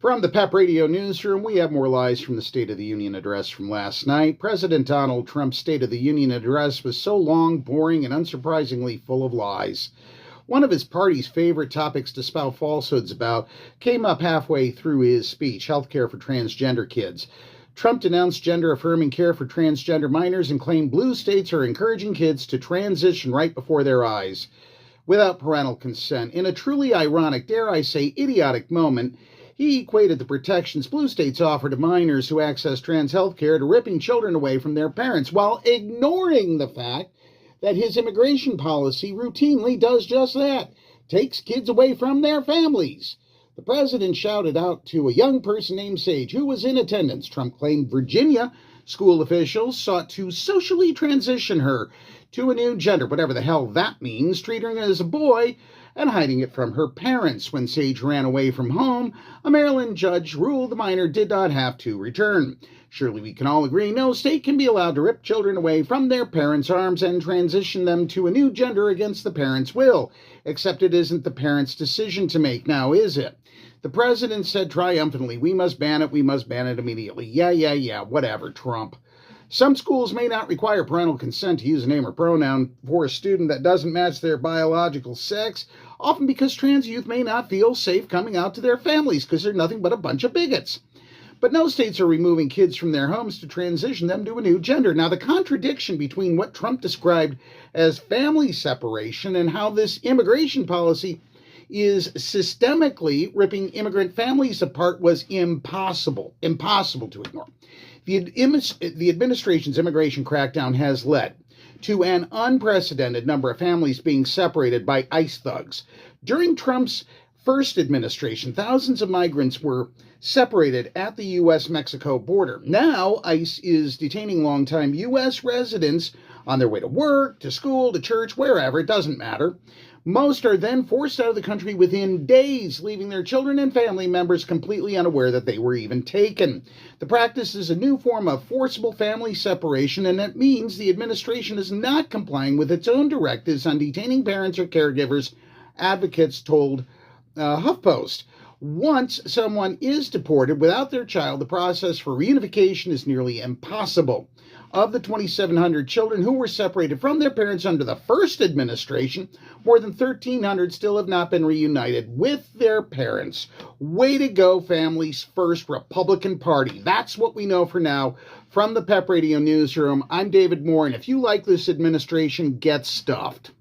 From the PEP Radio Newsroom, we have more lies from the State of the Union address from last night. President Donald Trump's State of the Union address was so long, boring, and unsurprisingly full of lies. One of his party's favorite topics to spout falsehoods about came up halfway through his speech: health care for transgender kids. Trump denounced gender-affirming care for transgender minors and claimed blue states are encouraging kids to transition right before their eyes without parental consent. In a truly ironic, dare I say idiotic moment, he equated the protections blue states offer to minors who access trans health care to ripping children away from their parents, while ignoring the fact that his immigration policy routinely does just that, takes kids away from their families. The president shouted out to a young person named Sage, who was in attendance. Trump claimed Virginia school officials sought to socially transition her to a new gender, whatever the hell that means, treating her as a boy and hiding it from her parents. When Sage ran away from home, a Maryland judge ruled the minor did not have to return. Surely we can all agree no state can be allowed to rip children away from their parents' arms and transition them to a new gender against the parents' will. Except it isn't the parents' decision to make now, is it? The president said triumphantly, we must ban it immediately. Yeah, whatever, Trump. Some schools may not require parental consent to use a name or pronoun for a student that doesn't match their biological sex, often because trans youth may not feel safe coming out to their families because they're nothing but a bunch of bigots. But no states are removing kids from their homes to transition them to a new gender. Now, the contradiction between what Trump described as family separation and how this immigration policy is systemically ripping immigrant families apart was impossible to ignore. The administration's immigration crackdown has led to an unprecedented number of families being separated by ICE thugs. During Trump's first administration, thousands of migrants were separated at the U.S.-Mexico border. Now, ICE is detaining longtime U.S. residents on their way to work, to school, to church, wherever, it doesn't matter. Most are then forced out of the country within days, leaving their children and family members completely unaware that they were even taken. The practice is a new form of forcible family separation, and it means the administration is not complying with its own directives on detaining parents or caregivers, advocates told HuffPost. Once someone is deported without their child, the process for reunification is nearly impossible. Of the 2,700 children who were separated from their parents under the first administration, more than 1,300 still have not been reunited with their parents. Way to go, Families First Republican Party. That's what we know for now. From the PEP Radio Newsroom, I'm David Moore, and if you like this administration, get stuffed.